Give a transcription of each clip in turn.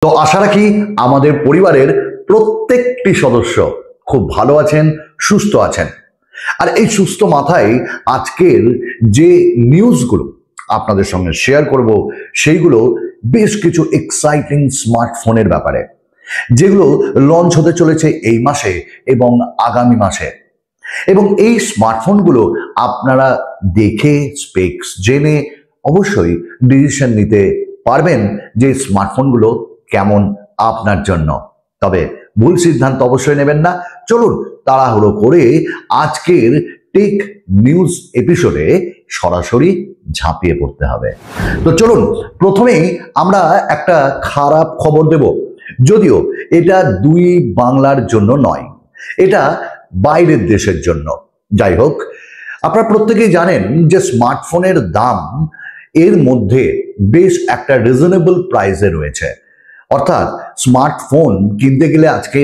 তো আশা রাখি আমাদের পরিবারের প্রত্যেকটি সদস্য খুব ভালো আছেন, সুস্থ আছেন। আর এই সুস্থ মাথায় আজকের যে নিউজগুলো আপনাদের সঙ্গে শেয়ার করব সেইগুলো বেশ কিছু এক্সাইটিং স্মার্টফোনের ব্যাপারে, যেগুলো লঞ্চ হতে চলেছে এই মাসে এবং আগামী মাসে। এবং এই স্মার্টফোনগুলো আপনারা দেখে স্পেক্স জেনে অবশ্যই ডিসিশন নিতে পারবেন যে স্মার্টফোনগুলো কেমন আপনার জন্য। তবে ভুল সিদ্ধান্ত অবশ্যই নেবেন না। চলুন তাড়াহুড়ো করে আজকের টেক নিউজ এপিসোডে সরাসরি ঝাঁপিয়ে পড়তে হবে। তো চলুন প্রথমেই আমরা একটা খারাপ খবর দেব, যদিও এটা দুই বাংলার জন্য নয়, এটা বাইরের দেশের জন্য। যাই হোক, আপনারা প্রত্যেকেই জানেন যে স্মার্টফোনের দাম এর মধ্যে বেশ একটা রিজনেবল প্রাইসে রয়েছে। অর্থাৎ স্মার্টফোন কিনতে গেলে আজকে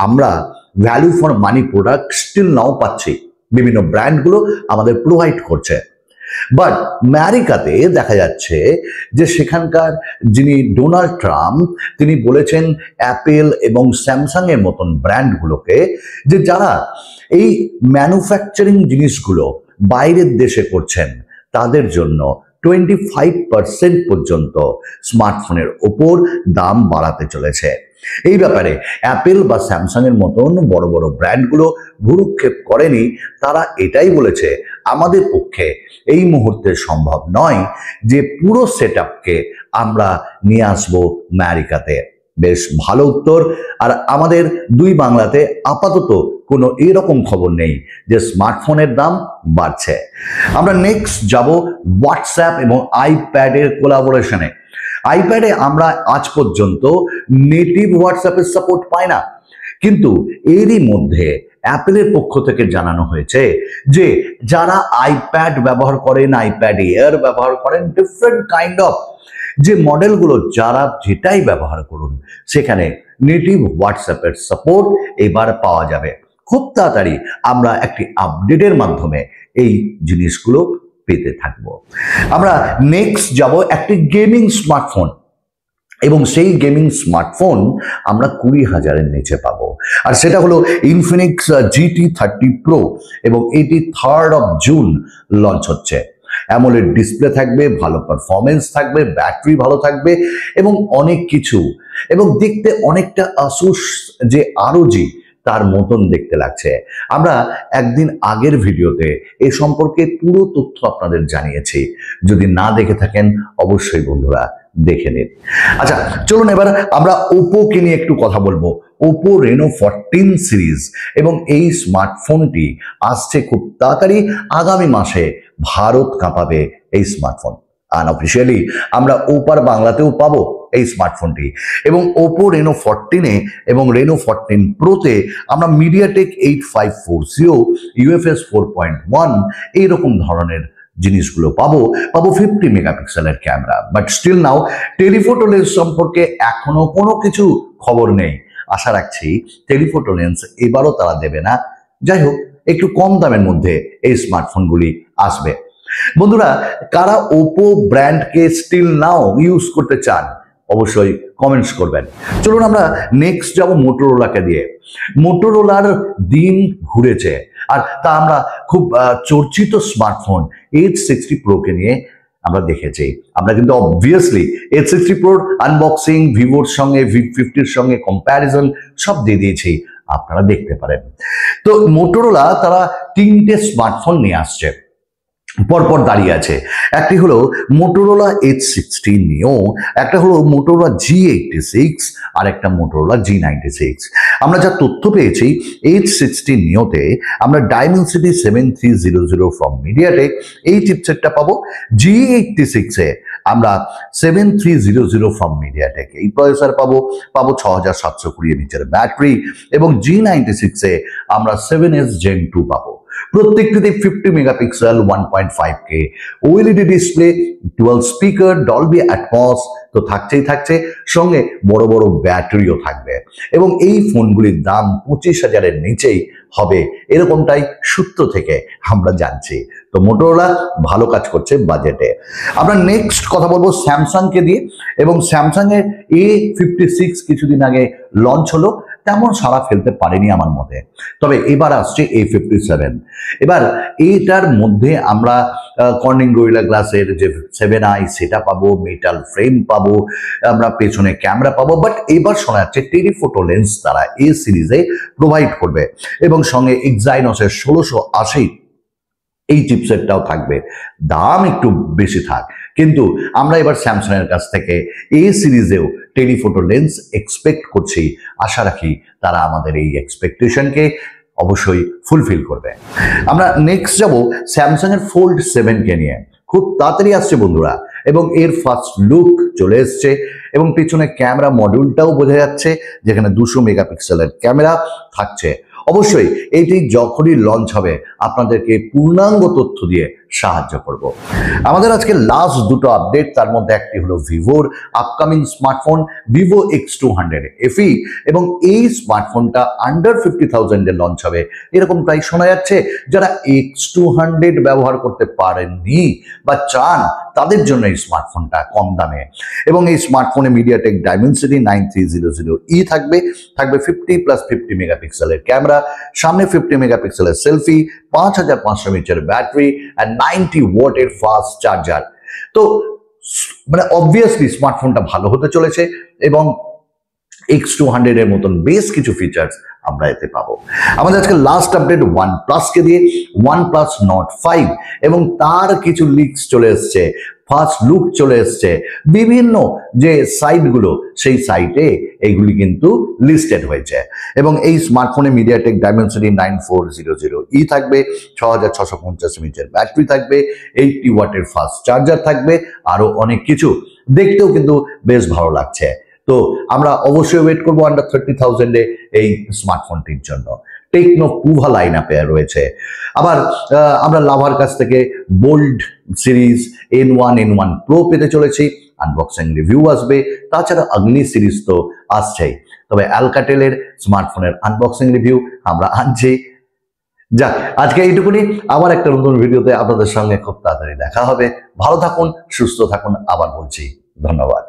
আমরা value for money product still now পাচ্ছি, বিভিন্ন ব্র্যান্ডগুলো আমাদের প্রোভাইড করছে। বাট আমেরিকাতে দেখা যাচ্ছে যে সেখানকার যিনি ডোনাল্ড ট্রাম্প, তিনি বলেছেন অ্যাপেল এবং স্যামসাং এর মতন ব্র্যান্ডগুলোকে যে যারা এই ম্যানুফ্যাকচারিং জিনিসগুলো বাইরের দেশে করছেন তাদের জন্য 25% পর্যন্ত স্মার্টফোনের ওপর দাম বাড়াতে চলেছে। এই ব্যাপারে অ্যাপেল বা স্যামসাং এর মতন বড় বড় ব্র্যান্ডগুলো ভ্রুক্ষেপ করেনি। তারা এটাই বলেছে, আমাদের পক্ষে এই মুহূর্তে সম্ভব নয় যে পুরো সেটআপকে আমরা নিয়ে আসবো আমেরিকাতে। বেশ ভালো উত্তর। আর আমাদের দুই বাংলাতে আপাতত কোনো এরকম খবর নেই যে স্মার্টফোনের দাম বাড়ছে। আমরা নেক্সট যাব হোয়াটসঅ্যাপ এবং আইপ্যাডের কোলাবোরেশনে। আইপ্যাডে আমরা আজ পর্যন্ত নেটিভ হোয়াটসঅ্যাপের সাপোর্ট পাই না, কিন্তু এরই মধ্যে অ্যাপেলের পক্ষ থেকে জানানো হয়েছে যে যারা আইপ্যাড ব্যবহার করেন, আইপ্যাড এয়ার ব্যবহার করেন, ডিফারেন্ট কাইন্ড অফ যে মডেলগুলো যারা যেটাই ব্যবহার করুন, সেখানে নেটিভ হোয়াটসঅ্যাপের সাপোর্ট এবার পাওয়া যাবে। খুব তাড়াতাড়ি আমরা একটি আপডেটের মাধ্যমে এই জিনিসগুলো পেতে থাকবো। আমরা নেক্সট যাব একটি গেমিং স্মার্টফোন, এবং সেই গেমিং স্মার্টফোন আমরা 20,000-এর নিচে পাবো। আর সেটা হলো ইনফিনিক্স GT30 Pro, এবং এটি 3rd of June লঞ্চ হচ্ছে। অ্যামোলেড ডিসপ্লে থাকবে, ভালো পারফরমেন্স থাকবে, ব্যাটারি ভালো থাকবে এবং অনেক কিছু, এবং দেখতে অনেকটা আসুস যে ROG তার মতন দেখতে লাগছে। আমরা একদিন আগের ভিডিওতে এ সম্পর্কে পুরো তথ্য আপনাদের জানিয়েছি, যদি না দেখে থাকেন অবশ্যই বন্ধুরা দেখে নিন। আচ্ছা চলুন এবার আমরা ওপোকে নিয়ে একটু কথা বলবো। ওপো রেনো 14 সিরিজ, এবং এই স্মার্টফোনটি আসছে খুব তাড়াতাড়ি, আগামী মাসে ভারত কাঁপাবে এই স্মার্টফোন। আনঅফিসিয়ালি আমরা ওপার বাংলাতেও পাবো এই স্মার্টফোনটি। এবং ওপো রেনো 14-এ এবং রেনো 14 প্রোতে আমরা মিডিয়াটেক 8540, UFS 4.1 এইরকম ধরনের জিনিসগুলো পাবো 50 মেগাপিক্সেলের camera. But still now telephoto lens সম্পর্কে এখনো কোনো কিছু খবর নেই। আশা রাখছি টেলিফোটো লেন্স এবারও তারা দেবে না। যাই হোক, একটু কম দামের মধ্যে এই স্মার্টফোনগুলি আসবে। বন্ধুরা, কারা ওপো ব্র্যান্ডকে স্টিল নাও ইউজ করতে চান অবশ্যই কমেন্টস করবেন। চলুন আমরা নেক্সট যাব মোটোরোলাকে দিয়ে। মোটোরোলার দিন ঘুরেছে, আর তা আমরা খুব চর্চিত স্মার্টফোন H60 Pro-কে নিয়ে আমরা দেখেছি। আমরা কিন্তু অবভিয়াসলি H60 Pro-র আনবক্সিং, ভিভোর সঙ্গে V50-র সঙ্গে কম্প্যারিজন সব দিয়ে দিয়েছি, আপনারা দেখতে পারেন। তো মোটোরোলা তারা 3টে স্মার্টফোন নিয়ে আসছে, পরপর দাঁড়িয়ে আছে। একটি হলো মোটোরোলা H60 Neo, একটা হলো মোটোরোলা G86, আর একটা মোটোরোলা G96। আমরা যা তথ্য পেয়েছি, H60 Neoতে আমরা Dimensity 7300 ফ্রম মিডিয়াটেক এই চিপসেটটা পাবো। G86-এ আমরা 7300 ফ্রম মিডিয়াটেক এই প্রসেসর পাবো 6720 নিচের ব্যাটারি, এবং G96-এ আমরা 7S Gen 2 পাবো। প্রত্যেকটিতে 50 megapixel 1.5K OLED display, 12 speaker, Dolby atoms তো থাকছে, সঙ্গে বড় বড় ব্যাটারিও থাকবে। এবং এই ফোনগুলির দাম 25,000-এর নিচেই হবে, এরকমটাই সূত্র থেকে আমরা জানছি। তো মোটোরোলা ভালো কাজ করছে বাজেটে। আমরা নেক্সট কথা বলবো স্যামসাংকে দিয়ে, এবং স্যামসাং এর A56 কিছুদিন আগে লঞ্চ হলো, তেমন সাড়া ফেলতে পারেনি আমার মতে। তবে এবার আসছে A57। এবার এটার মধ্যে আমরা কর্নিং গরিলা গ্লাসের যে 7i সেটা পাবো, মেটাল ফ্রেম পাবো, আমরা পেছনে ক্যামেরা পাবো, বাট এবার শোনা যাচ্ছে টেলিফোটো লেন্স তারা এই সিরিজে প্রোভাইড করবে, এবং সঙ্গে এক্সাইনসের 1680 এই চিপসেটটাও থাকবে। দাম একটু বেশি থাক, কিন্তু আমরা এবার স্যামসাং এর কাছ থেকে এই সিরিজেও টেলিফোটো লেন্স এক্সপেক্ট করছি। আশা রাখি তারা আমাদের এই এক্সপেকটেশনকে অবশ্যই ফুলফিল করবে। আমরা নেক্সট যাব স্যামসাং এর ফোল্ড 7কে নিয়ে। খুব তাড়াতাড়ি আসছে বন্ধুরা, এবং এর ফার্স্ট লুক চলে এসছে, এবং পিছনে ক্যামেরা মডিউলটাও বোঝা যাচ্ছে, যেখানে 200 মেগাপিক্সেলের ক্যামেরা থাকছে। অবশ্যই এইটি যখনই লঞ্চ হবে আপনাদেরকে পূর্ণাঙ্গ তথ্য দিয়ে সাহায্য করব। আমাদের আজকে লাস্ট দুটো আপডেট, তার মধ্যে একটি হলো ভিভোর upcoming smartphone Vivo X200 FE, এবং এই স্মার্টফোনটা আন্ডার 50,000 এ লঞ্চ হবে এরকম প্রায় শোনা যাচ্ছে। যারা X200 ব্যবহার করতে পারেননি বা চান তাদের জন্য এই স্মার্টফোনটা কম দামে, এবং এই স্মার্টফোনে মিডিয়াটেক ডাইমেনসিটি 9300E থাকবে 50+50 মেগাপিক্সেলের ক্যামেরা, সামনে 50 মেগাপিক্সেলের সেলফি, 5500 mAh ব্যাটারি আর 90 ওয়াটের ফাস্ট চার্জার। তো মানে অবভিয়াসলি স্মার্টফোনটা ভালো হতে চলেছে, এবং X200 এর মতন বেশ কিছু ফিচার্স আমরা এতে পাবো। আমাদের আজকে লাস্ট আপডেট OnePlus কে দিয়ে, OnePlus Nord 5, এবং তার কিছু লিকস চলে এসছে, ফার্স্ট লুক চলে এসছে, বিভিন্ন যে সাইটগুলো সেই সাইটে এইগুলি কিন্তু লিস্টেড হয়েছে, এবং এই স্মার্টফোনে মিডিয়াটেক ডাইমেনসিটি 9400E থাকবে, 6650 mAh ব্যাটারি থাকবে, 80 ওয়াটের ফাস্ট চার্জার থাকবে, আরো অনেক কিছু। দেখতেও কিন্তু বেশ ভালো লাগছে। তো আমরা অবশ্যই ওয়েট করবো আন্ডার 30,000 এ এই স্মার্টফোনটির জন্য। টেকনো পুভা লাইন আপে রয়েছে। আবার আমরা লাভার কাছ থেকে বোল্ড সিরিজ N1 Pro পেতে চলেছি, আনবক্সিং রিভিউ আসবে, তাছাড়া অগ্নি সিরিজ তো আসছেই। তবে অ্যালকাটেলের স্মার্টফোনের আনবক্সিং রিভিউ আমরা আনছি। যাক, আজকে এইটুকুনি। আবার একটা নতুন ভিডিওতে আপনাদের সঙ্গে খুব তাড়াতাড়ি দেখা হবে। ভালো থাকুন, সুস্থ থাকুন, আবার বলছি ধন্যবাদ।